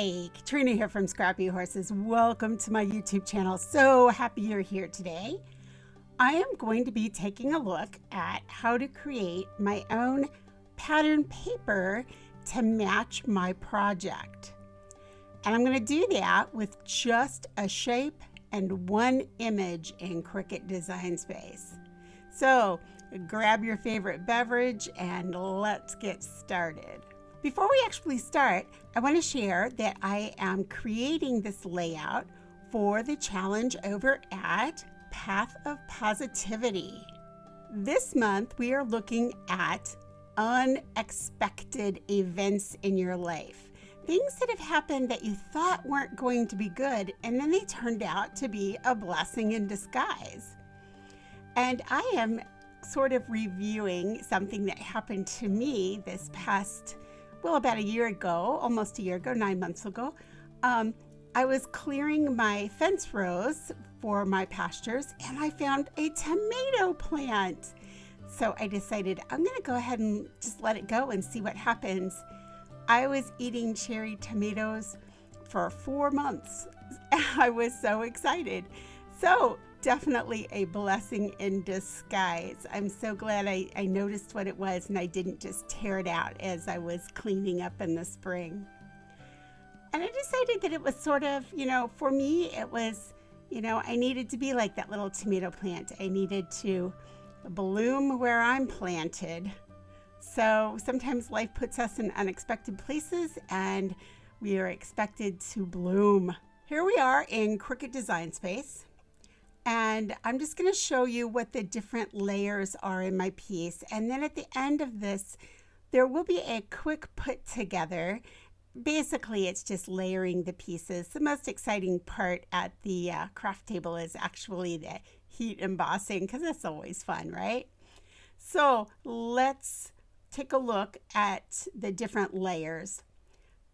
Hey, Katrina here from Scrappy Horses. Welcome to my YouTube channel. So happy you're here today. I am going to be taking a look at how to create my own pattern paper to match my project. And I'm going to do that with just a shape and one image in Cricut Design Space. So grab your favorite beverage and let's get started. Before we actually start, I want to share that I am creating this layout for the challenge over at Path of Positivity. This month, we are looking at unexpected events in your life. Things that have happened that you thought weren't going to be good, and then they turned out to be a blessing in disguise. And I am sort of reviewing something that happened to me this past about a year ago, almost a year ago, 9 months ago. I was clearing my fence rows for my pastures and I found a tomato plant. So I decided I'm going to go ahead and just let it go and see what happens. I was eating cherry tomatoes for 4 months. I was so excited. So definitely a blessing in disguise. I'm so glad I noticed what it was and I didn't just tear it out as I was cleaning up in the spring. And I decided that it was sort of, for me, it was, I needed to be like that little tomato plant. I needed to bloom where I'm planted. So sometimes life puts us in unexpected places and we are expected to bloom. Here we are in Cricut Design Space. And I'm just going to show you what the different layers are in my piece. And then at the end of this, there will be a quick put together. Basically, it's just layering the pieces. The most exciting part at the craft table is actually the heat embossing, because that's always fun, right? So let's take a look at the different layers.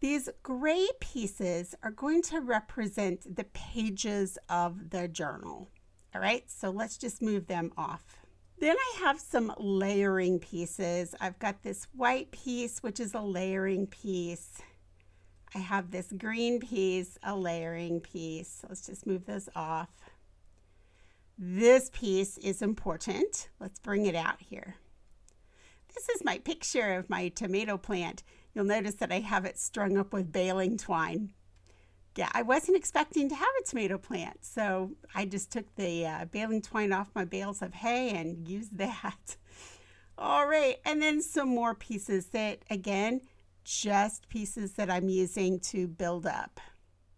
These gray pieces are going to represent the pages of the journal. All right, so let's just move them off. Then I have some layering pieces. I've got this white piece, which is a layering piece. I have this green piece, a layering piece. Let's just move those off. This piece is important. Let's bring it out here. This is my picture of my tomato plant. You'll notice that I have it strung up with baling twine. Yeah, I wasn't expecting to have a tomato plant, so I just took the baling twine off my bales of hay and used that. All right, and then some more pieces that, again, just pieces that I'm using to build up.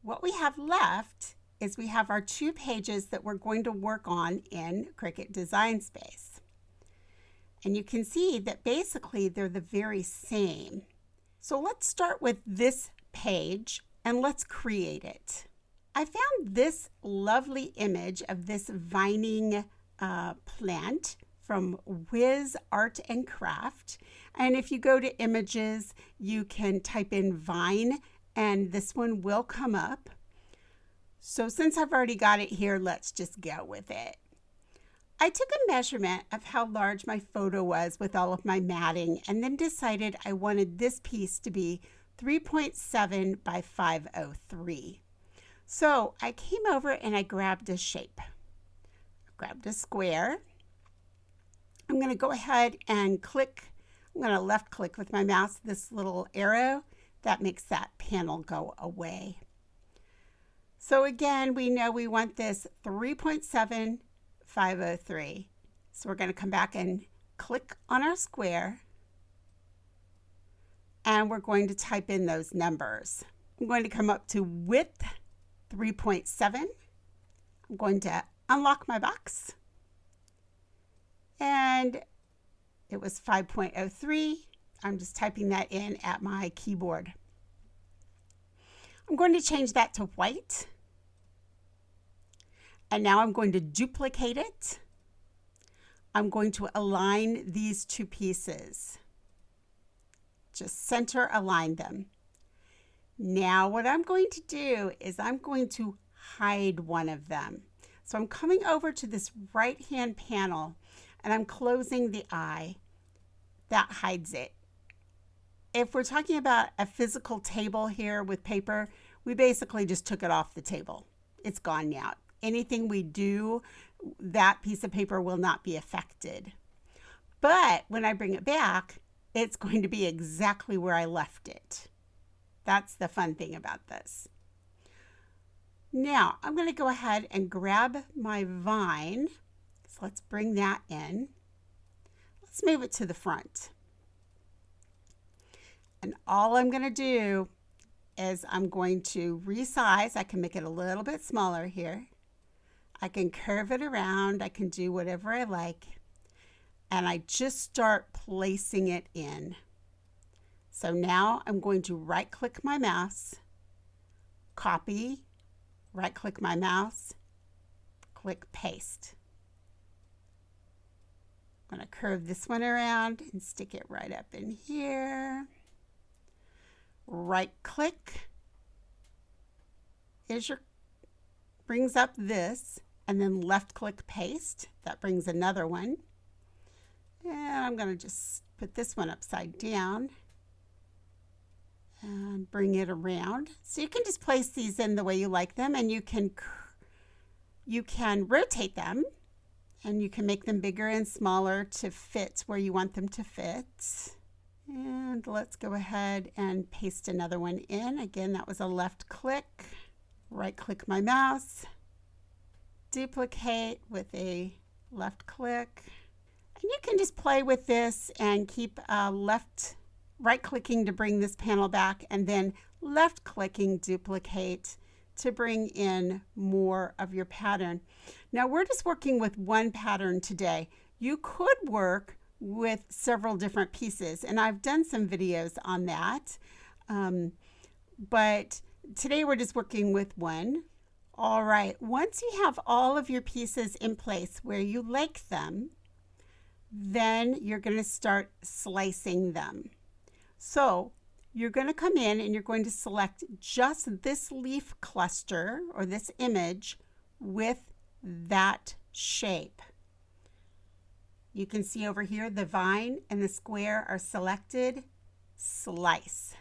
What we have left is we have our 2 pages that we're going to work on in Cricut Design Space. And you can see that basically they're the very same. So let's start with this page and let's create it. I found this lovely image of this vining plant from Wiz Art and Craft. And if you go to images, you can type in vine and this one will come up. So since I've already got it here, let's just go with it. I took a measurement of how large my photo was with all of my matting and then decided I wanted this piece to be 3.7 by 503. So I came over and I grabbed a shape. I grabbed a square. I'm going to go ahead and click. I'm going to left click with my mouse this little arrow. That makes that panel go away. So again, we know we want this 3.7 503. So we're going to come back and click on our square and we're going to type in those numbers. I'm going to come up to width 3.7. I'm going to unlock my box and it was 5.03. I'm just typing that in at my keyboard. I'm going to change that to white. And now I'm going to duplicate it. I'm going to align these 2 pieces. Just center align them. Now what I'm going to do is I'm going to hide one of them. So I'm coming over to this right-hand panel and I'm closing the eye. That hides it. if we're talking about a physical table here with paper, we basically just took it off the table. It's gone now. Anything we do, that piece of paper will not be affected. But when I bring it back, it's going to be exactly where I left it. That's the fun thing about this. Now, I'm going to go ahead and grab my vine. So let's bring that in. Let's move it to the front. And all I'm going to do is I'm going to resize. I can make it a little bit smaller here. I can curve it around. I can do whatever I like. And I just start placing it in. So now I'm going to right-click my mouse, copy, right-click my mouse, click paste. I'm going to curve this one around and stick it right up in here. Right click brings up this, and then left click paste. That brings another one. And I'm going to just put this one upside down and bring it around. So you can just place these in the way you like them, and you can rotate them, and you can make them bigger and smaller to fit where you want them to fit. And let's go ahead and paste another one in. Again, that was a left click. Right click my mouse. Duplicate with a left click. And you can just play with this and keep right clicking to bring this panel back, and then left clicking duplicate to bring in more of your pattern. Now we're just working with one pattern today. You could work with several different pieces, and I've done some videos on that, but today we're just working with one. All right, once you have all of your pieces in place where you like them, then you're going to start slicing them. So you're going to come in and you're going to select just this leaf cluster or this image with that shape. You can see over here the vine and the square are selected. Slice.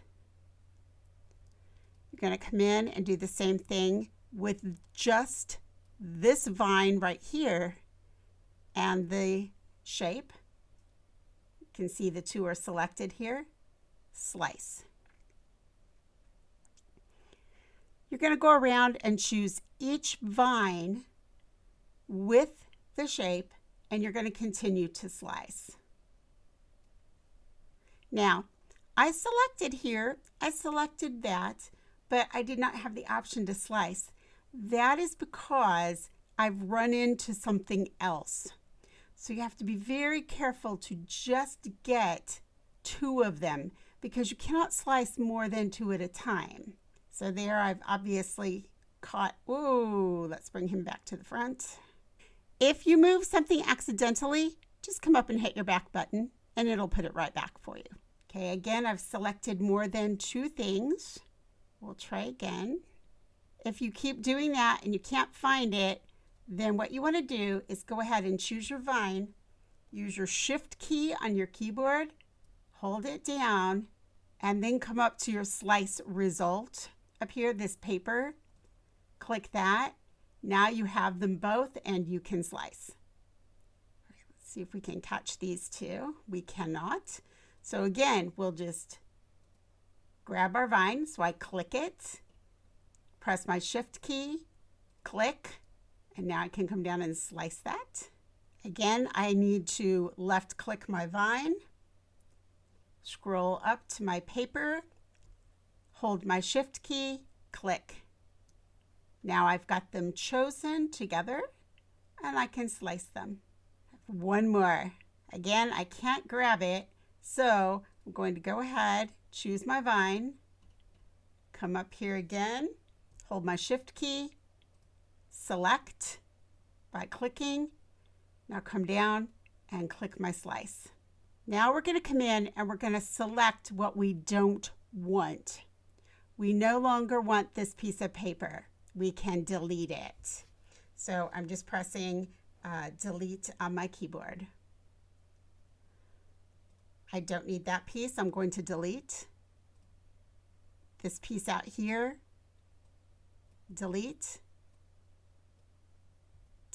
You're going to come in and do the same thing with just this vine right here and the shape. You can see the two are selected here. Slice. You're going to go around and choose each vine with the shape, and you're going to continue to slice. Now, I selected here, I selected that, but I did not have the option to slice. That is because I've run into something else. So you have to be very careful to just get 2 of them, because you cannot slice more than 2 at a time. So there I've obviously caught, ooh, let's bring him back to the front. If you move something accidentally, just come up and hit your back button and it'll put it right back for you. Okay, again, I've selected more than 2 things. We'll try again. If you keep doing that and you can't find it, then what you want to do is go ahead and choose your vine, use your Shift key on your keyboard, hold it down, and then come up to your slice result up here, this paper. Click that. Now you have them both and you can slice. Let's see if we can catch these 2. We cannot. So again, we'll just grab our vine. So I click it, press my Shift key, click, and now I can come down and slice that. Again, I need to left click my vine, scroll up to my paper, hold my Shift key, click. Now I've got them chosen together and I can slice them. One more. Again, I can't grab it, so I'm going to go ahead, choose my vine, come up here again, hold my Shift key, select by clicking. Now come down and click my slice. Now we're going to come in and we're going to select what we don't want. We no longer want this piece of paper. We can delete it. So I'm just pressing delete on my keyboard. I don't need that piece. I'm going to delete. This piece out here, delete,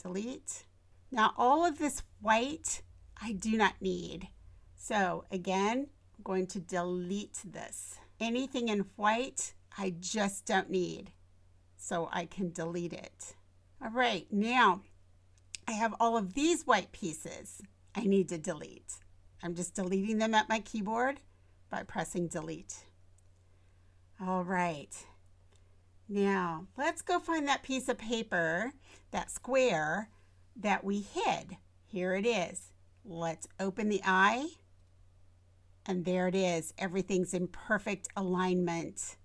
delete. Now all of this white I do not need. So again, I'm going to delete this. Anything in white I just don't need. So I can delete it. All right, now I have all of these white pieces I need to delete. I'm just deleting them at my keyboard by pressing delete. All right, now let's go find that piece of paper, that square that we hid. Here it is. Let's open the eye, and there it is. Everything's in perfect alignment.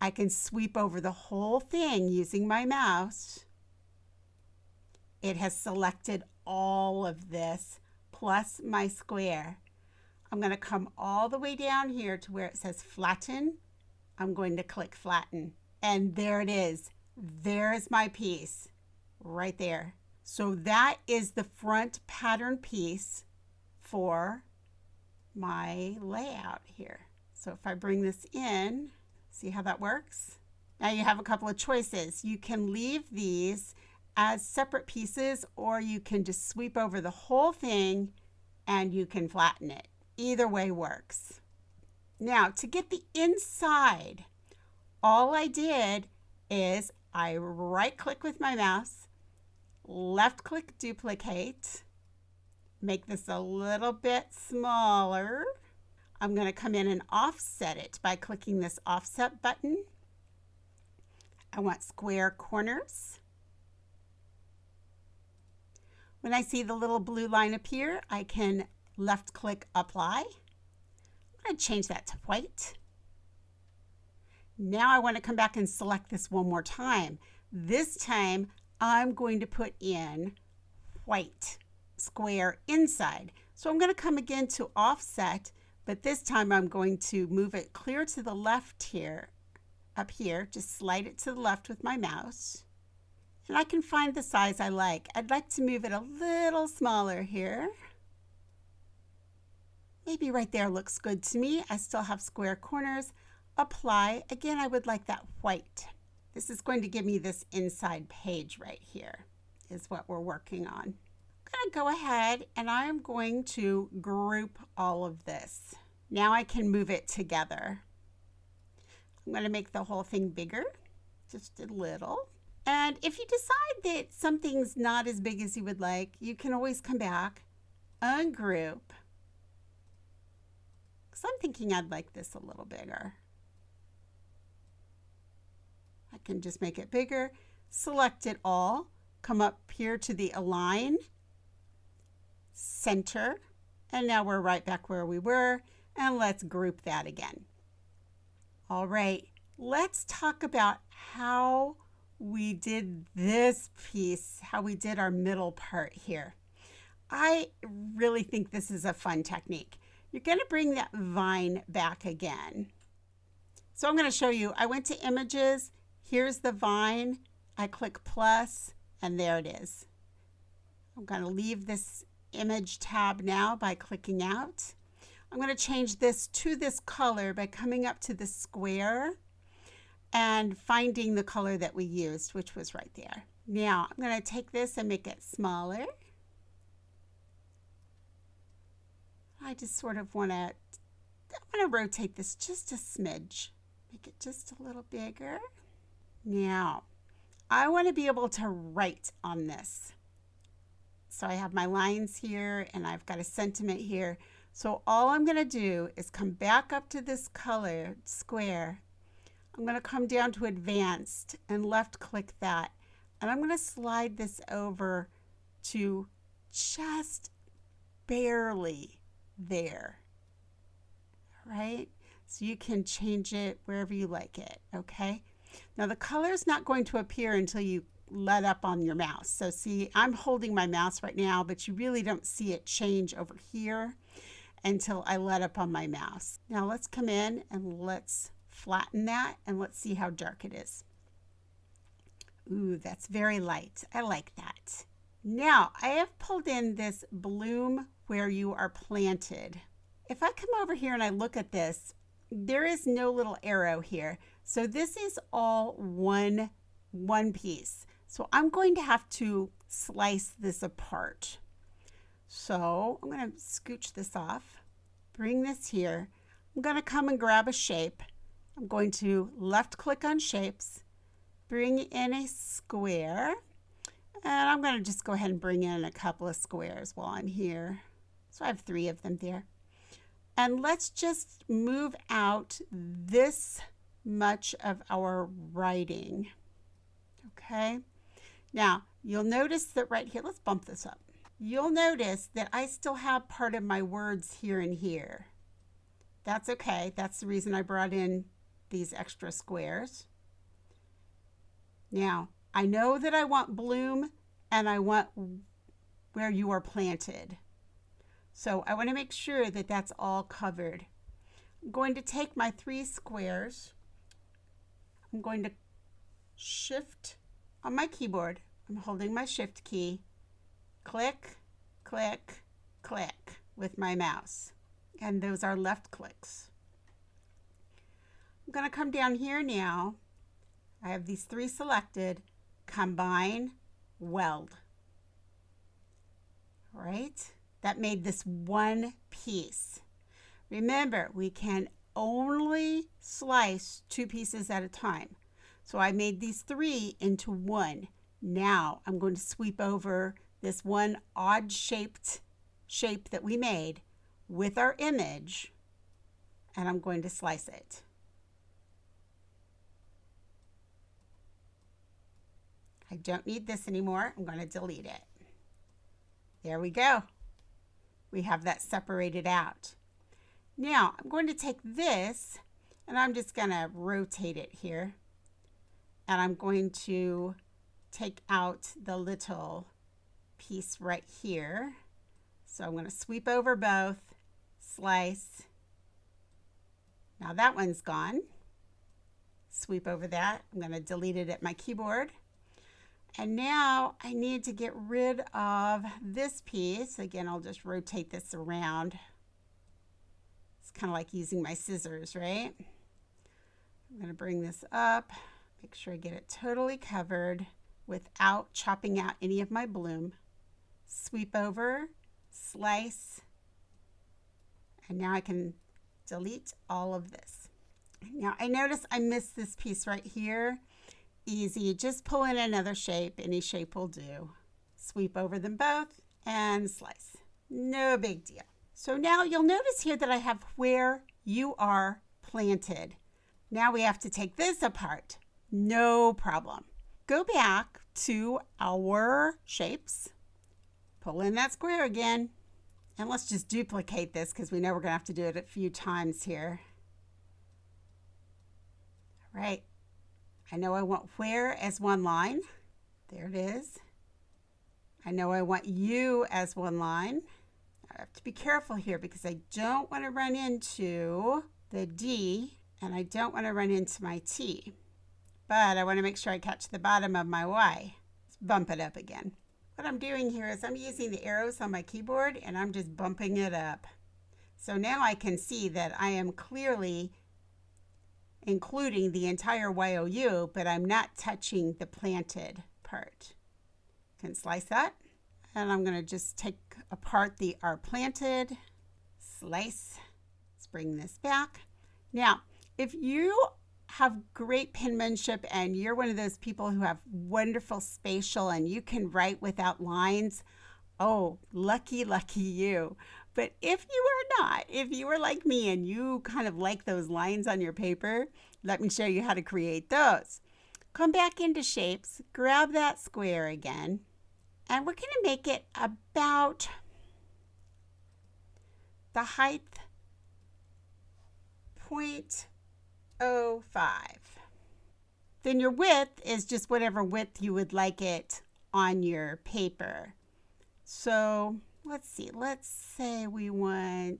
I can sweep over the whole thing using my mouse. It has selected all of this plus my square. I'm going to come all the way down here to where it says flatten. I'm going to click flatten, and there it is. There's my piece right there. So that is the front pattern piece for my layout here. So if I bring this in, see how that works? Now you have a couple of choices. You can leave these as separate pieces, or you can just sweep over the whole thing and you can flatten it. Either way works. Now to get the inside, all I did is I right click with my mouse, left click duplicate, make this a little bit smaller. I'm going to come in and offset it by clicking this offset button. I want square corners. When I see the little blue line appear, I can left click apply. I'm going to change that to white. Now I want to come back and select this one more time. This time I'm going to put in white square inside. So I'm going to come again to offset, but this time I'm going to move it clear to the left here, up here, just slide it to the left with my mouse. And I can find the size I like. I'd like to move it a little smaller here. Maybe right there looks good to me. I still have square corners. Apply. Again, I would like that white. This is going to give me this inside page right here, is what we're working on. I'm going to go ahead and I'm going to group all of this. Now I can move it together. I'm going to make the whole thing bigger, just a little. And if you decide that something's not as big as you would like, you can always come back, ungroup. Because I'm thinking I'd like this a little bigger. I can just make it bigger, select it all, come up here to the align, center, and now we're right back where we were, and let's group that again. All right, let's talk about how we did this piece, how we did our middle part here. I really think this is a fun technique. You're going to bring that vine back again. So I'm going to show you. I went to images. Here's the vine. I click plus, and there it is. I'm going to leave this image tab now by clicking out. I'm going to change this to this color by coming up to the square and finding the color that we used, which was right there. Now I'm going to take this and make it smaller. I just sort of want to rotate this just a smidge, make it just a little bigger. Now I want to be able to write on this. So I have my lines here and I've got a sentiment here. So all I'm going to do is come back up to this color square. I'm going to come down to advanced and left click that. And I'm going to slide this over to just barely there. Right? So you can change it wherever you like it. Okay? Now the color is not going to appear until you let up on your mouse. So see, I'm holding my mouse right now, but you really don't see it change over here until I let up on my mouse. Now let's come in and let's flatten that and let's see how dark it is. Ooh, that's very light. I like that. Now I have pulled in this bloom where you are planted. if I come over here and I look at this, there is no little arrow here. So this is all one piece. So I'm going to have to slice this apart. So I'm going to scooch this off, bring this here. I'm going to come and grab a shape. I'm going to left click on shapes, bring in a square, and I'm going to just go ahead and bring in a couple of squares while I'm here. So I have 3 of them there. And let's just move out this much of our writing. Okay. Now, you'll notice that right here, let's bump this up. You'll notice that I still have part of my words here and here. That's okay. That's the reason I brought in these extra squares. Now, I know that I want bloom and I want where you are planted. So I want to make sure that that's all covered. I'm going to take my 3 squares. I'm going to shift on my keyboard. I'm holding my shift key. Click, click, click with my mouse. And those are left clicks. I'm going to come down here now. I have these 3 selected. Combine, weld. All right, that made this one piece. Remember, we can only slice 2 pieces at a time. So I made these 3 into one. Now I'm going to sweep over this one odd shaped shape that we made with our image, and I'm going to slice it. I don't need this anymore. I'm going to delete it. There we go. We have that separated out. Now I'm going to take this and I'm just going to rotate it here. And I'm going to take out the little piece right here. So I'm going to sweep over both, slice. Now that one's gone. Sweep over that. I'm going to delete it at my keyboard. And now I need to get rid of this piece. Again, I'll just rotate this around. It's kind of like using my scissors, right? I'm going to bring this up, make sure I get it totally covered without chopping out any of my bloom. Sweep over, slice, and now I can delete all of this. Now I notice I missed this piece right here. Easy, just pull in another shape. Any shape will do. Sweep over them both and slice. No big deal. So now you'll notice here that I have where you are planted. Now we have to take this apart. No problem. Go back to our shapes. Pull in that square again. And let's just duplicate this because we know we're going to have to do it a few times here. All right. I know I want where as one line. There it is. I know I want you as one line. I have to be careful here because I don't want to run into the D and I don't want to run into my T. But I want to make sure I catch the bottom of my Y. Let's bump it up again. What I'm doing here is I'm using the arrows on my keyboard and I'm just bumping it up. So now I can see that I am clearly including the entire YOU, but I'm not touching the planted part. Can slice that. And I'm going to just take apart the are planted, slice. Let's bring this back. Now, if you have great penmanship and you're one of those people who have wonderful spatial and you can write without lines, oh, lucky, lucky you. But if you are not, if you are like me and you kind of like those lines on your paper, let me show you how to create those. Come back into shapes, grab that square again, and we're going to make it about the height 0.05. Then your width is just whatever width you would like it on your paper. So let's see, let's say we want,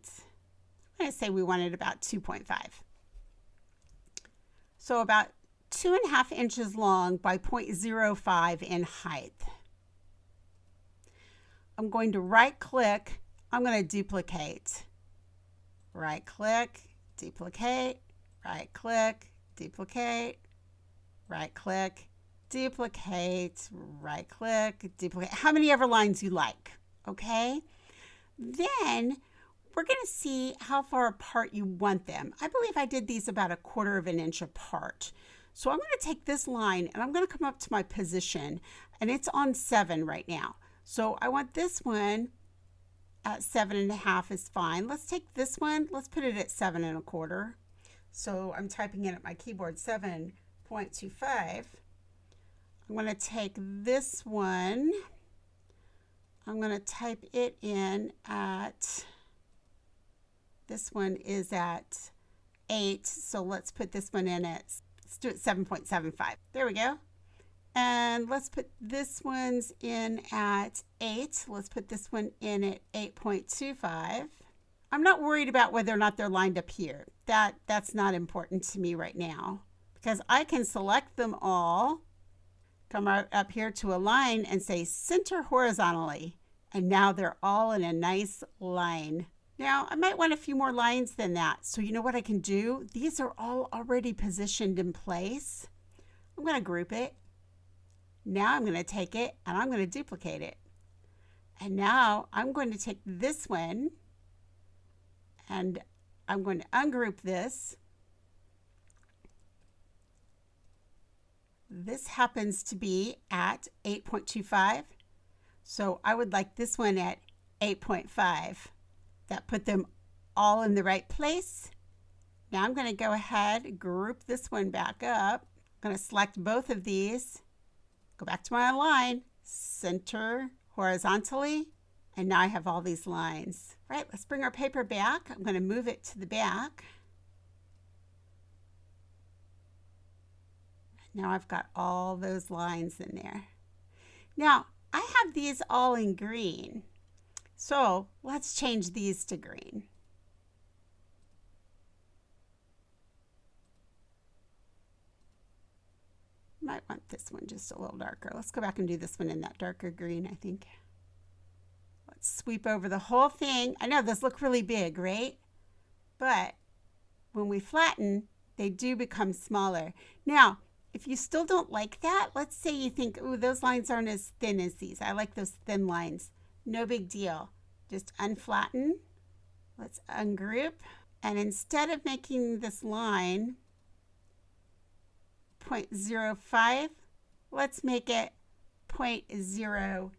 I'm going to say we want it about 2.5. So about 2.5 inches long by 0.05 in height. I'm going to right click, I'm going to duplicate. right click, duplicate, right click, duplicate, right click, duplicate, right click, duplicate, how many ever lines you like, okay? Then we're going to see how far apart you want them. I believe I did these about 1/4 of an inch apart. So I'm going to take this line and I'm going to come up to my position, and it's on 7 right now. So I want this one at 7.5 is fine. Let's take this one, let's put it at 7.25. So I'm typing in at my keyboard 7.25. I'm going to take this one, I'm going to type it in at, this one is at 8, so let's put this one in at, let's do it 7.75. There we go. And let's put this one's in at 8. Let's put this one in at 8.25. I'm not worried about whether or not they're lined up here. That's not important to me right now, because I can select them all, come right up here to a line and say center horizontally. And now they're all in a nice line. Now, I might want a few more lines than that. So you know what I can do? These are all already positioned in place. I'm going to group it. Now I'm going to take it and I'm going to duplicate it. And now I'm going to take this one and I'm going to ungroup this. This happens to be at 8.25. So I would like this one at 8.5. That put them all in the right place. Now I'm going to go ahead, group this one back up. I'm going to select both of these, go back to my line, center horizontally, and now I have all these lines. Right, let's bring our paper back. I'm going to move it to the back. Now I've got all those lines in there. Now I have these all in green. So let's change these to green. Might want this one just a little darker. Let's go back and do this one in that darker green, I think. Let's sweep over the whole thing. I know those look really big, right? But when we flatten, they do become smaller. Now, if you still don't like that, let's say you think, oh, those lines aren't as thin as these. I like those thin lines. No big deal. Just unflatten. Let's ungroup. And instead of making this line 0.05, let's make it 0.025.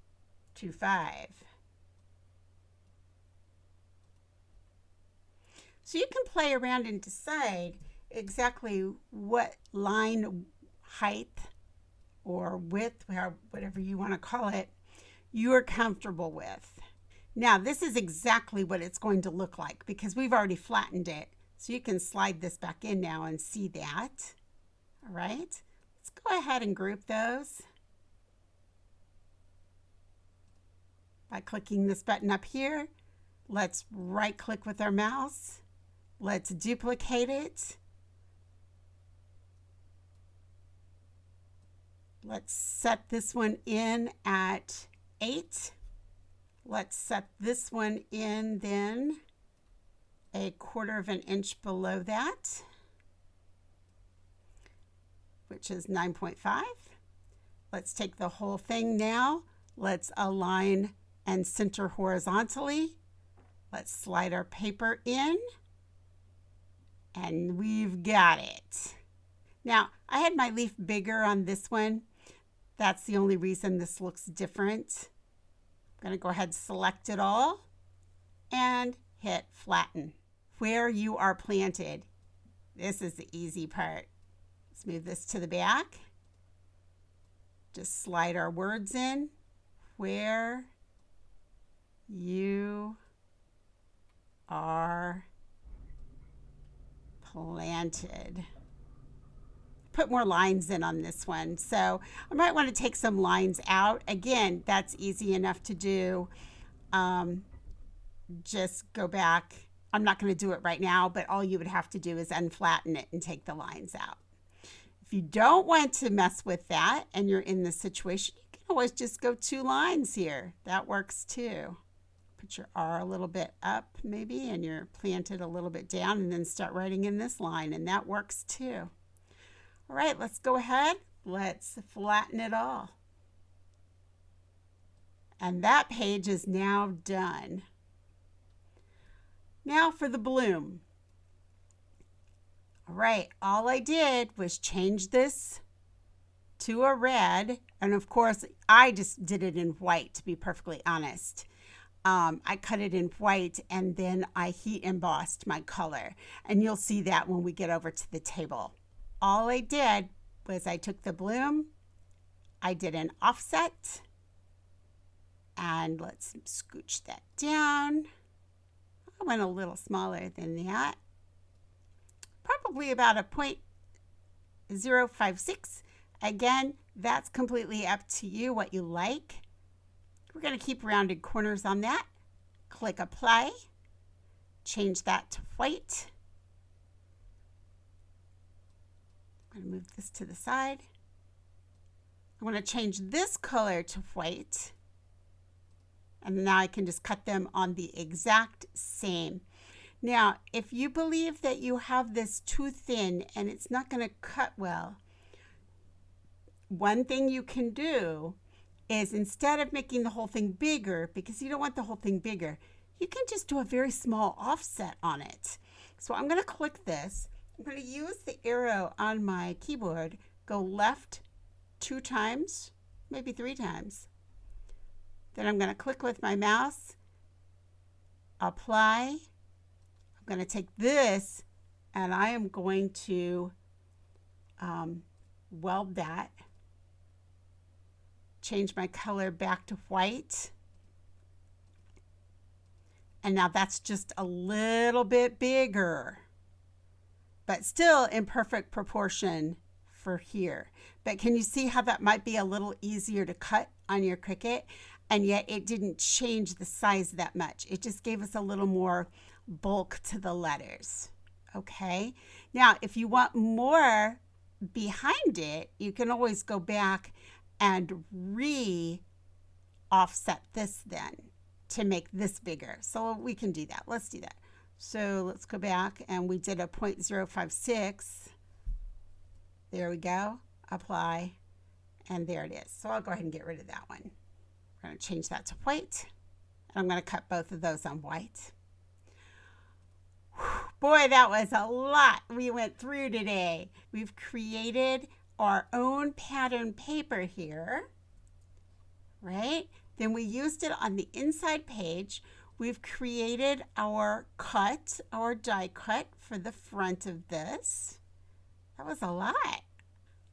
So you can play around and decide exactly what line height or width, whatever you want to call it, you're comfortable with. Now this is exactly what it's going to look like because we've already flattened it. So you can slide this back in now and see that. All right, let's go ahead and group those by clicking this button up here. Let's right click with our mouse. Let's duplicate it. Let's set this one in at 8. Let's set this one in then 1/4 of an inch below that, which is 9.5. Let's take the whole thing now. Let's align and center horizontally. Let's slide our paper in. And we've got it. Now, I had my leaf bigger on this one. That's the only reason this looks different. I'm going to go ahead and select it all and hit flatten. Where you are planted. This is the easy part. Let's move this to the back. Just slide our words in. Where you are planted. Put more lines in on this one. So I might want to take some lines out. Again, that's easy enough to do. Just go back. I'm not going to do it right now, but all you would have to do is unflatten it and take the lines out. If you don't want to mess with that and you're in this situation, you can always just go 2 lines here. That works too. put your R a little bit up maybe, and you're planted a little bit down, and then start writing in this line, and that works too. All right, let's go ahead. Let's flatten it all. And that page is now done. Now for the bloom. All right, all I did was change this to a red, and of course I just did it in white, to be perfectly honest. I cut it in white and then I heat embossed my color, and you'll see that when we get over to the table. All I did was I took the bloom, I did an offset, and let's scooch that down. I went a little smaller than that, probably about a 0.056. Again, that's completely up to you, what you like. We're going to keep rounded corners on that. Click apply, change that to white. I'm going to move this to the side. I want to change this color to white. And now I can just cut them on the exact same. Now, if you believe that you have this too thin and it's not going to cut well, one thing you can do is, instead of making the whole thing bigger, because you don't want the whole thing bigger, you can just do a very small offset on it. So I'm going to click this. I'm going to use the arrow on my keyboard, go left 2 times, maybe 3 times. Then I'm going to click with my mouse, apply. I'm going to take this and I am going to weld that. Change my color back to white. And now that's just a little bit bigger, but still in perfect proportion for here. But can you see how that might be a little easier to cut on your Cricut? And yet it didn't change the size that much. It just gave us a little more bulk to the letters. Okay. Now, if you want more behind it, you can always go back and offset this then to make this bigger. So we can do that. Let's do that. So let's go back, and we did a 0.056. There we go. Apply, and there it is. So I'll go ahead and get rid of that one. We're going to change that to white, and I'm going to cut both of those on white. Whew, boy, that was a lot we went through today. We've created our own pattern paper here, right? Then we used it on the inside page. We've created our cut, our die cut for the front of this. That was a lot.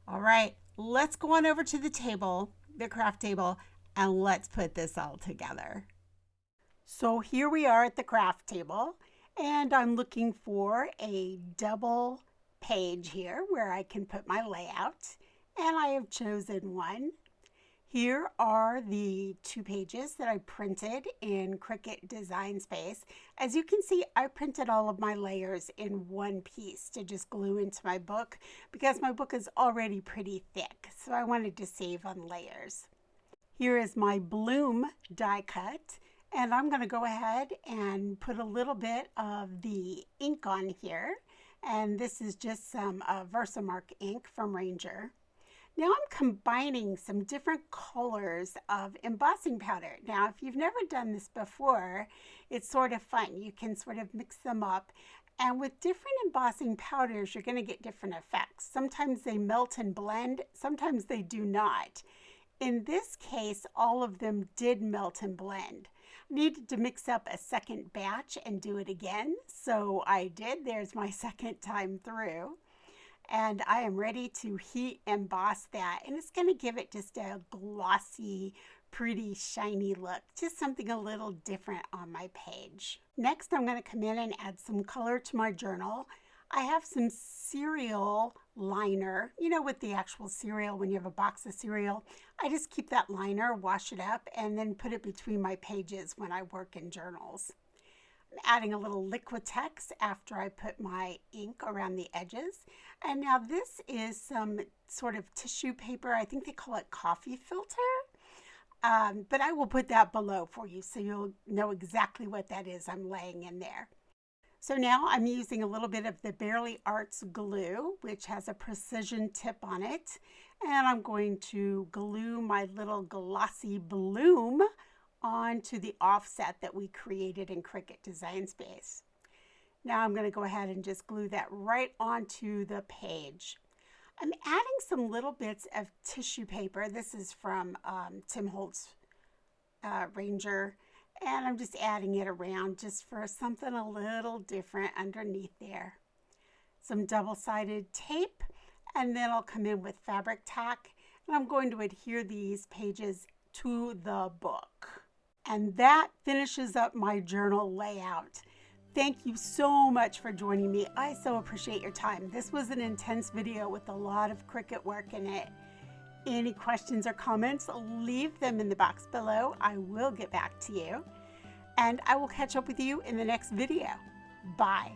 All right, let's go on over to the table, the craft table, and let's put this all together. So here we are at the craft table, and I'm looking for a double page here where I can put my layout, and I have chosen one. Here are the 2 pages that I printed in Cricut Design Space. As you can see, I printed all of my layers in one piece to just glue into my book because my book is already pretty thick, so I wanted to save on layers. Here is my bloom die cut, and I'm going to go ahead and put a little bit of the ink on here. And this is just some Versamark ink from Ranger. Now I'm combining some different colors of embossing powder. Now, if you've never done this before, it's sort of fun. You can sort of mix them up. And with different embossing powders, you're going to get different effects. Sometimes they melt and blend. Sometimes they do not. In this case, all of them did melt and blend. Needed to mix up a second batch and do it again, so I did. There's my second time through, and I am ready to heat emboss that, and it's going to give it just a glossy, pretty, shiny look, just something a little different on my page. Next, I'm going to come in and add some color to my journal. I have some cereal liner, you know, with the actual cereal, when you have a box of cereal, I just keep that liner, wash it up, and then put it between my pages when I work in journals. I'm adding a little Liquitex after I put my ink around the edges. And now this is some sort of tissue paper. I think they call it coffee filter. but I will put that below for you so you'll know exactly what that is I'm laying in there. So now I'm using a little bit of the Barely Arts glue, which has a precision tip on it. And I'm going to glue my little glossy bloom onto the offset that we created in Cricut Design Space. Now I'm going to go ahead and just glue that right onto the page. I'm adding some little bits of tissue paper. This is from Holtz Ranger. And I'm just adding it around just for something a little different underneath there. Some double-sided tape, and then I'll come in with Fabric-Tac, and I'm going to adhere these pages to the book. And that finishes up my journal layout. Thank you so much for joining me. I so appreciate your time. This was an intense video with a lot of Cricut work in it. Any questions or comments, leave them in the box below. I will get back to you. And I will catch up with you in the next video. Bye.